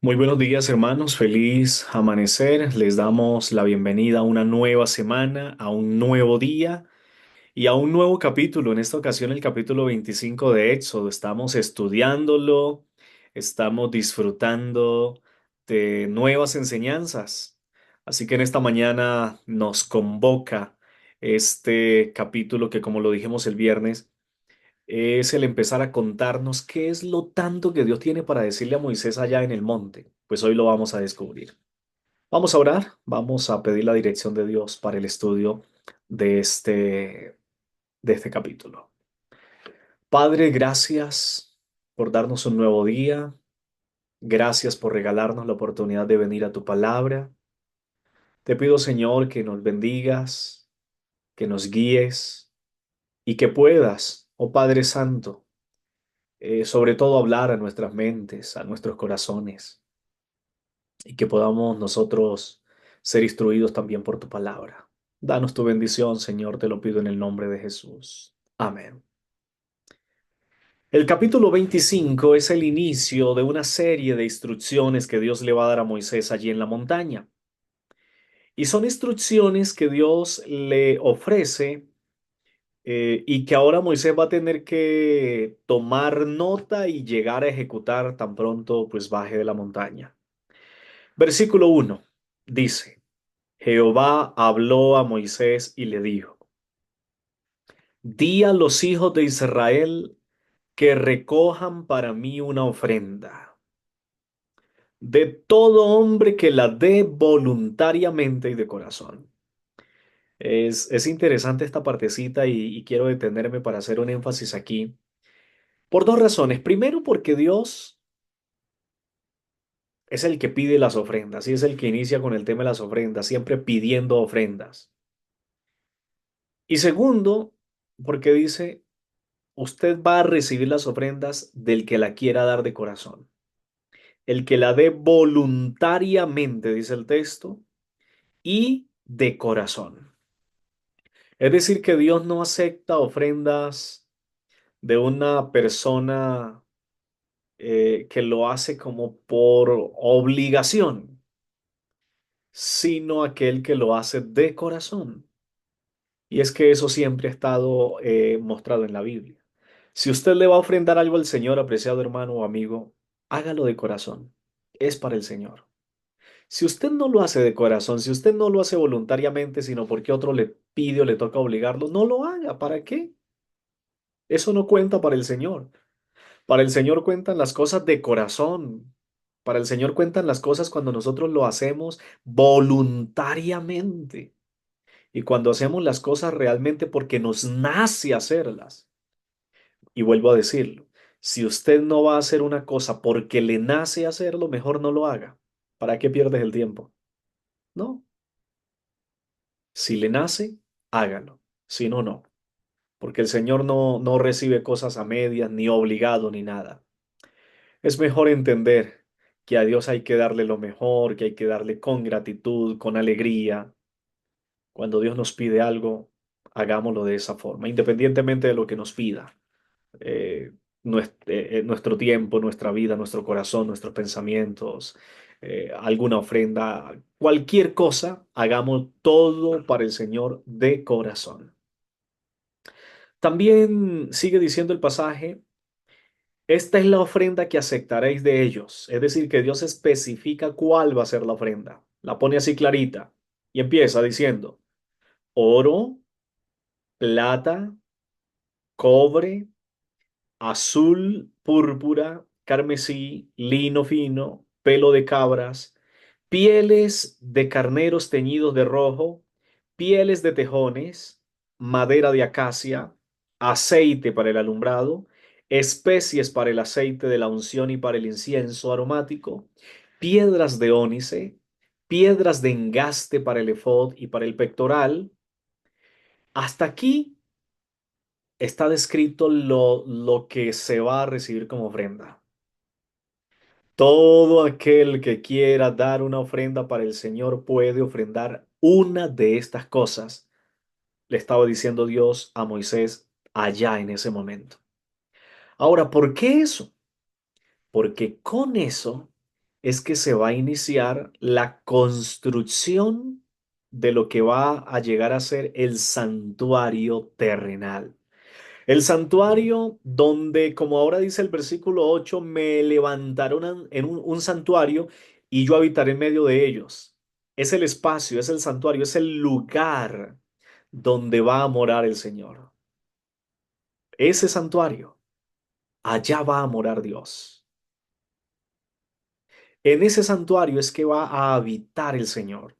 Muy buenos días, hermanos. Feliz amanecer. Les damos la bienvenida a una nueva semana, a un nuevo día y a un nuevo capítulo. En esta ocasión, el capítulo 25 de Éxodo. Estamos estudiándolo, estamos disfrutando de nuevas enseñanzas. Así que en esta mañana nos convoca este capítulo que, como lo dijimos el viernes, es el empezar a contarnos qué es lo tanto que Dios tiene para decirle a Moisés allá en el monte. Pues hoy lo vamos a descubrir. Vamos a orar, vamos a pedir la dirección de Dios para el estudio de este capítulo. Padre, gracias por darnos un nuevo día. Gracias por regalarnos la oportunidad de venir a tu palabra. Te pido, Señor, que nos bendigas, que nos guíes y que puedas, oh Padre Santo, sobre todo hablar a nuestras mentes, a nuestros corazones, y que podamos nosotros ser instruidos también por tu palabra. Danos tu bendición, Señor, te lo pido en el nombre de Jesús. Amén. El capítulo 25 es el inicio de una serie de instrucciones que Dios le va a dar a Moisés allí en la montaña. Y son instrucciones que Dios le ofrece y que ahora Moisés va a tener que tomar nota y llegar a ejecutar tan pronto pues baje de la montaña. Versículo 1 dice, Jehová habló a Moisés y le dijo, di a los hijos de Israel que recojan para mí una ofrenda de todo hombre que la dé voluntariamente y de corazón. Es interesante esta partecita y quiero detenerme para hacer un énfasis aquí por dos razones. Primero, porque Dios es el que pide las ofrendas y es el que inicia con el tema de las ofrendas, siempre pidiendo ofrendas. Y segundo, porque dice, usted va a recibir las ofrendas del que la quiera dar de corazón. El que la dé voluntariamente, dice el texto, y de corazón. Es decir, que Dios no acepta ofrendas de una persona que lo hace como por obligación, sino aquel que lo hace de corazón. Y es que eso siempre ha estado mostrado en la Biblia. Si usted le va a ofrendar algo al Señor, apreciado hermano o amigo, hágalo de corazón. Es para el Señor. Si usted no lo hace de corazón, si usted no lo hace voluntariamente, sino porque otro le pide o le toca obligarlo, no lo haga. ¿Para qué? Eso no cuenta para el Señor. Para el Señor cuentan las cosas de corazón. Para el Señor cuentan las cosas cuando nosotros lo hacemos voluntariamente. Y cuando hacemos las cosas realmente porque nos nace hacerlas. Y vuelvo a decirlo, si usted no va a hacer una cosa porque le nace hacerlo, mejor no lo haga. ¿Para qué pierdes el tiempo? No, si le nace, hágalo. Si no, no. Porque el Señor no recibe cosas a medias, ni obligado, ni nada. Es mejor entender que a Dios hay que darle lo mejor, que hay que darle con gratitud, con alegría. Cuando Dios nos pide algo, hagámoslo de esa forma, independientemente de lo que nos pida. Nuestro tiempo, nuestra vida, nuestro corazón, nuestros pensamientos, alguna ofrenda, cualquier cosa, hagamos todo para el Señor de corazón. También sigue diciendo el pasaje, esta es la ofrenda que aceptaréis de ellos. Es decir, que Dios especifica cuál va a ser la ofrenda. La pone así clarita y empieza diciendo, oro, plata, cobre, azul, púrpura, carmesí, lino fino, pelo de cabras, pieles de carneros teñidos de rojo, pieles de tejones, madera de acacia, aceite para el alumbrado, especies para el aceite de la unción y para el incienso aromático, piedras de ónice, piedras de engaste para el efod y para el pectoral. Hasta aquí está descrito lo que se va a recibir como ofrenda. Todo aquel que quiera dar una ofrenda para el Señor puede ofrendar una de estas cosas, le estaba diciendo Dios a Moisés allá en ese momento. Ahora, ¿por qué eso? Porque con eso es que se va a iniciar la construcción de lo que va a llegar a ser el santuario terrenal. El santuario donde, como ahora dice el versículo 8, me levantaron en un santuario y yo habitaré en medio de ellos. Es el espacio, es el santuario, es el lugar donde va a morar el Señor. Ese santuario, allá va a morar Dios. En ese santuario es que va a habitar el Señor.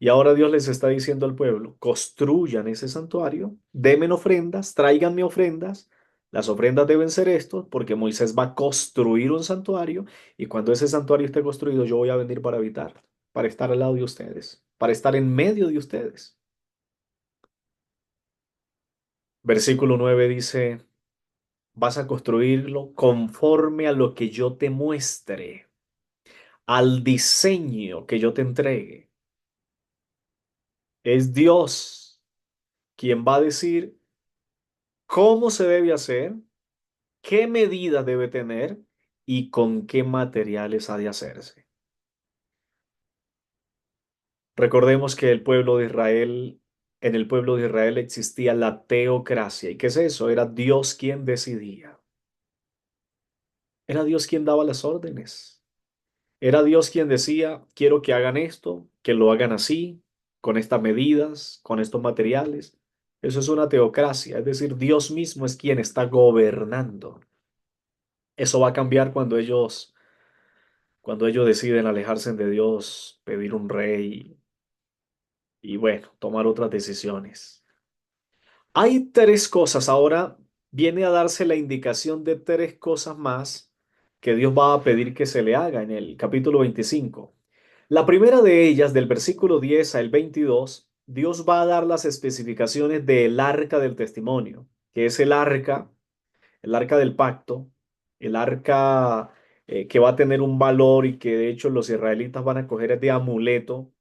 Y ahora Dios les está diciendo al pueblo, construyan ese santuario, denme ofrendas, tráiganme ofrendas. Las ofrendas deben ser estos, porque Moisés va a construir un santuario y cuando ese santuario esté construido, yo voy a venir para habitar, para estar al lado de ustedes, para estar en medio de ustedes. Versículo 9 dice, vas a construirlo conforme a lo que yo te muestre, al diseño que yo te entregue. Es Dios quien va a decir cómo se debe hacer, qué medidas debe tener y con qué materiales ha de hacerse. Recordemos que en el pueblo de Israel existía la teocracia. ¿Y qué es eso? Era Dios quien decidía. Era Dios quien daba las órdenes. Era Dios quien decía, quiero que hagan esto, que lo hagan así, con estas medidas, con estos materiales. Eso es una teocracia, es decir, Dios mismo es quien está gobernando. Eso va a cambiar cuando ellos deciden alejarse de Dios, pedir un rey y bueno, tomar otras decisiones. Hay tres cosas, ahora viene a darse la indicación de tres cosas más que Dios va a pedir que se le haga en el capítulo 25. La primera de ellas, del versículo 10 al 22, Dios va a dar las especificaciones del arca del testimonio, que es el arca del pacto, el arca que va a tener un valor y que de hecho los israelitas van a coger de amuleto.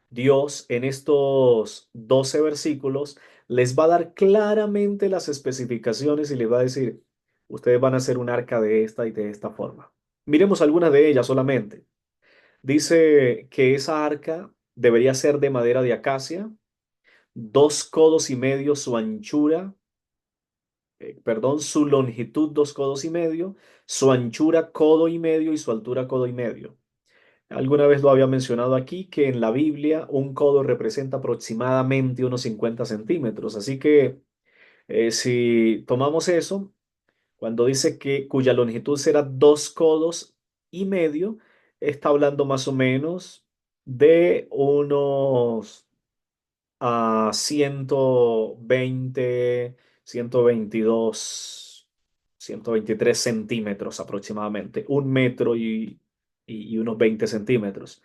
Dios en estos 12 versículos les va a dar claramente las especificaciones y les va a decir, ustedes van a hacer un arca de esta y de esta forma. Miremos algunas de ellas solamente. Dice que esa arca debería ser de madera de acacia, 2 codos y medio su anchura, perdón, su longitud 2 codos y medio, su anchura codo y medio y su altura codo y medio. Alguna vez lo había mencionado aquí que en la Biblia un codo representa aproximadamente unos 50 centímetros. Así que si tomamos eso, cuando dice que cuya longitud será 2 codos y medio, está hablando más o menos de unos 120, 122, 123 centímetros aproximadamente, 1 metro y unos 20 centímetros.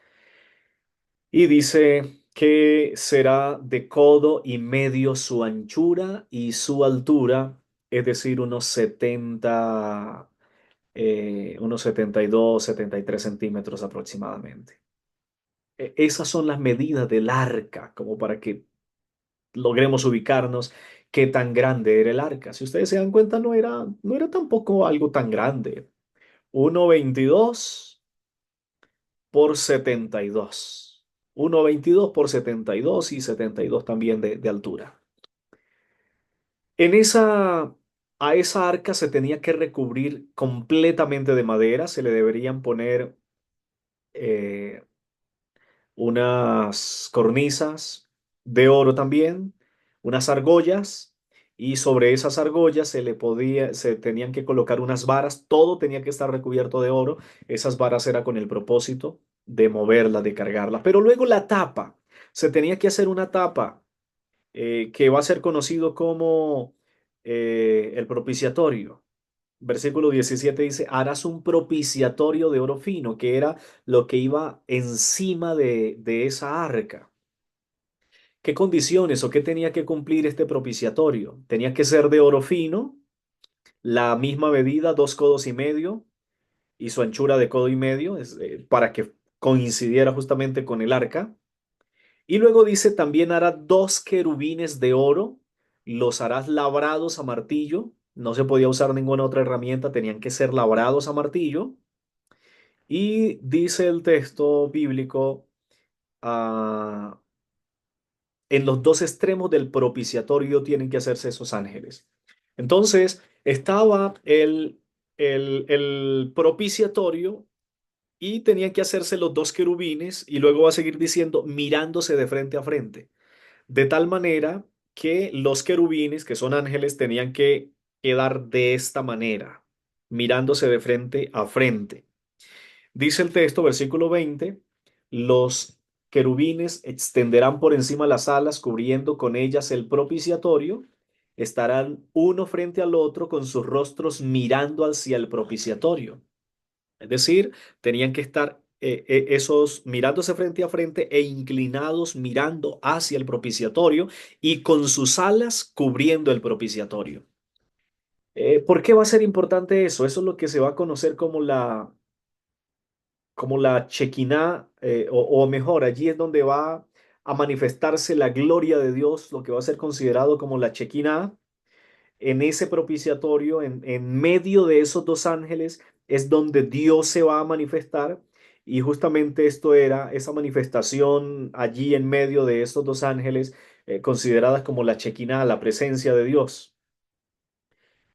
Y dice que será de codo y medio su anchura y su altura, es decir, unos 72, 73 centímetros aproximadamente. Esas son las medidas del arca, como para que logremos ubicarnos qué tan grande era el arca. Si ustedes se dan cuenta, no era tampoco algo tan grande. 1,22 por 72. 1,22 por 72 y 72 también de altura. En esa, a esa arca se tenía que recubrir completamente de madera, se le deberían poner eh, unas cornisas de oro también, unas argollas, y sobre esas argollas se tenían que colocar unas varas, todo tenía que estar recubierto de oro. Esas varas era con el propósito de moverla, de cargarla. Pero luego la tapa, se tenía que hacer una tapa que va a ser conocido como el propiciatorio. Versículo 17 dice, harás un propiciatorio de oro fino, que era lo que iba encima de esa arca. ¿Qué condiciones o qué tenía que cumplir este propiciatorio? Tenía que ser de oro fino, la misma medida, 2 codos y medio, y su anchura de codo y medio, para que coincidiera justamente con el arca. Y luego dice, también hará 2 querubines de oro, los harás labrados a martillo. No se podía usar ninguna otra herramienta, tenían que ser labrados a martillo. Y dice el texto bíblico, ah, en los dos extremos del propiciatorio tienen que hacerse esos ángeles. Entonces, estaba el propiciatorio y tenían que hacerse los dos querubines y luego va a seguir diciendo mirándose de frente a frente. De tal manera que los querubines, que son ángeles, tenían que quedar de esta manera, mirándose de frente a frente. Dice el texto, versículo 20, los querubines extenderán por encima las alas, cubriendo con ellas el propiciatorio. Estarán uno frente al otro con sus rostros mirando hacia el propiciatorio. Es decir, tenían que estar esos mirándose frente a frente e inclinados mirando hacia el propiciatorio y con sus alas cubriendo el propiciatorio. ¿Por qué va a ser importante eso? Eso es lo que se va a conocer como la Shekinah, o mejor, allí es donde va a manifestarse la gloria de Dios, lo que va a ser considerado como la Shekinah. En ese propiciatorio, en medio de esos dos ángeles, es donde Dios se va a manifestar. Y justamente esto era esa manifestación allí en medio de esos dos ángeles, consideradas como la Shekinah, la presencia de Dios.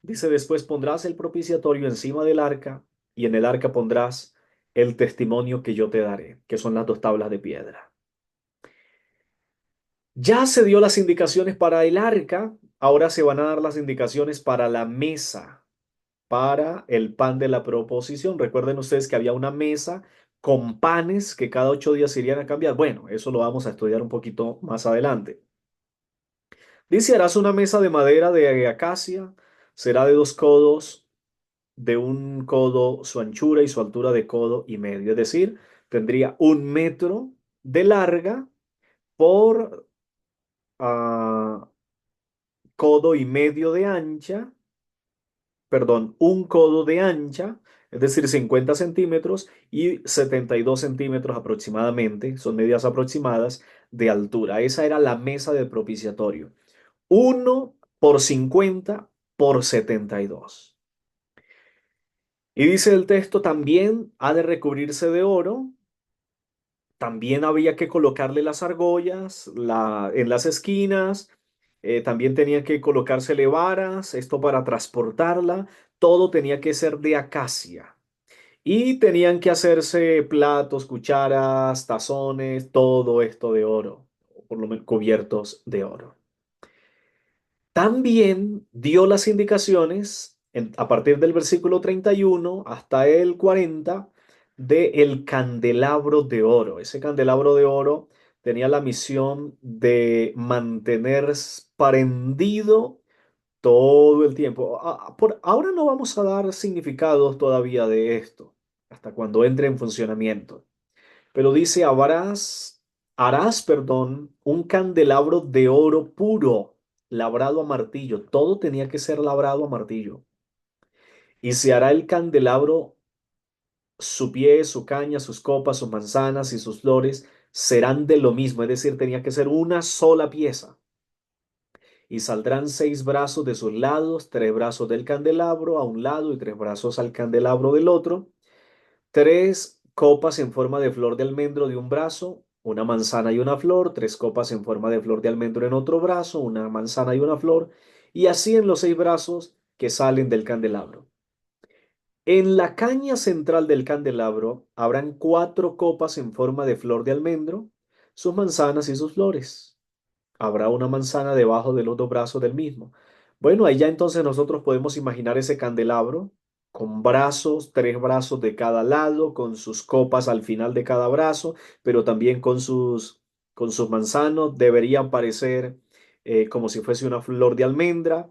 Dice después, pondrás el propiciatorio encima del arca y en el arca pondrás el testimonio que yo te daré, que son las dos tablas de piedra. Ya se dio las indicaciones para el arca, ahora se van a dar las indicaciones para la mesa, para el pan de la proposición. Recuerden ustedes que había una mesa con panes que cada 8 días se irían a cambiar. Bueno, eso lo vamos a estudiar un poquito más adelante. Dice, harás una mesa de madera de acacia, será de 2 codos, de un codo su anchura y su altura de codo y medio. Es decir, tendría 1 metro de larga por codo y medio de ancha, perdón, 1 codo de ancha, es decir, 50 centímetros y 72 centímetros aproximadamente, son medidas aproximadas de altura. Esa era la mesa del propiciatorio. 1 por 50 por 72. Y dice el texto, también ha de recubrirse de oro. También había que colocarle las argollas en las esquinas. También tenía que colocársele varas, esto para transportarla. Todo tenía que ser de acacia. Y tenían que hacerse platos, cucharas, tazones, todo esto de oro, por lo menos cubiertos de oro. También dio las indicaciones a partir del versículo 31 hasta el 40 de el candelabro de oro. Ese candelabro de oro tenía la misión de mantener prendido todo el tiempo. Por ahora no vamos a dar significados todavía de esto, hasta cuando entre en funcionamiento. Pero dice, harás, perdón, un candelabro de oro puro, labrado a martillo. Todo tenía que ser labrado a martillo. Y se hará el candelabro, su pie, su caña, sus copas, sus manzanas y sus flores serán de lo mismo. Es decir, tenía que ser una sola pieza. Y saldrán 6 brazos de sus lados, 3 brazos del candelabro a un lado y 3 brazos al candelabro del otro. 3 copas en forma de flor de almendro de un brazo, una manzana y una flor, 3 copas en forma de flor de almendro en otro brazo, una manzana y una flor, y así en los 6 brazos que salen del candelabro. En la caña central del candelabro habrán 4 copas en forma de flor de almendro, sus manzanas y sus flores. Habrá una manzana debajo de los 2 brazos del mismo. Bueno, ahí ya entonces nosotros podemos imaginar ese candelabro con brazos, 3 brazos de cada lado, con sus copas al final de cada brazo, pero también con sus manzanos. Deberían parecer como si fuese una flor de almendra.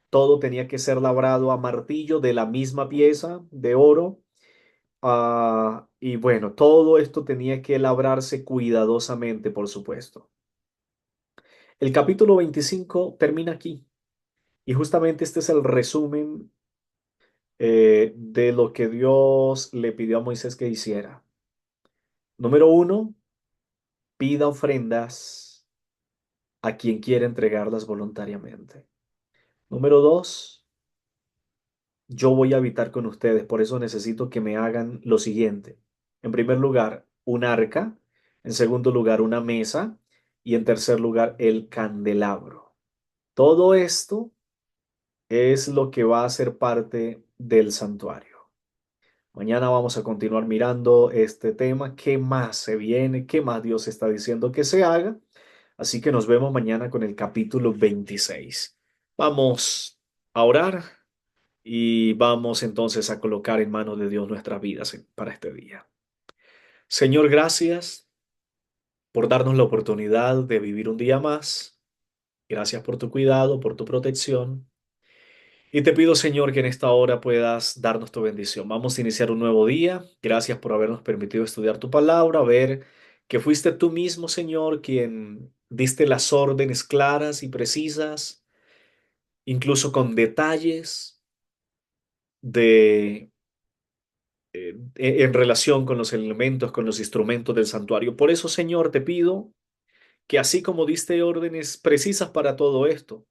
Todo tenía que ser labrado a martillo de la misma pieza de oro. Y bueno, todo esto tenía que labrarse cuidadosamente, por supuesto. El capítulo 25 termina aquí y justamente este es el resumen de lo que Dios le pidió a Moisés que hiciera. Número 1, pida ofrendas a quien quiera entregarlas voluntariamente. Número 2, yo voy a habitar con ustedes, por eso necesito que me hagan lo siguiente. En primer lugar, un arca. En segundo lugar, una mesa. Y en tercer lugar, el candelabro. Todo esto es lo que va a ser parte del santuario. Mañana vamos a continuar mirando este tema, qué más se viene, qué más Dios está diciendo que se haga. Así que nos vemos mañana con el capítulo 26. Vamos a orar y vamos entonces a colocar en manos de Dios nuestras vidas para este día. Señor, gracias por darnos la oportunidad de vivir un día más. Gracias por tu cuidado, por tu protección. Y te pido, Señor, que en esta hora puedas darnos tu bendición. Vamos a iniciar un nuevo día. Gracias por habernos permitido estudiar tu palabra, ver que fuiste tú mismo, Señor, quien diste las órdenes claras y precisas, incluso con detalles de en relación con los elementos, con los instrumentos del santuario. Por eso, Señor, te pido que así como diste órdenes precisas para todo esto,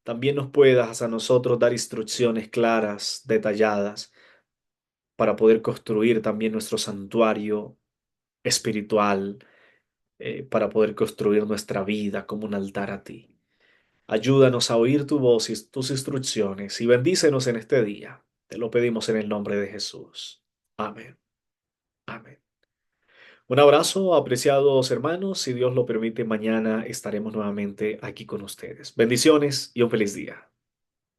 también nos puedas a nosotros dar instrucciones claras, detalladas para poder construir también nuestro santuario espiritual, para poder construir nuestra vida como un altar a ti. Ayúdanos a oír tu voz y tus instrucciones y bendícenos en este día. Te lo pedimos en el nombre de Jesús. Amén. Amén. Un abrazo, apreciados hermanos. Si Dios lo permite, mañana estaremos nuevamente aquí con ustedes. Bendiciones y un feliz día.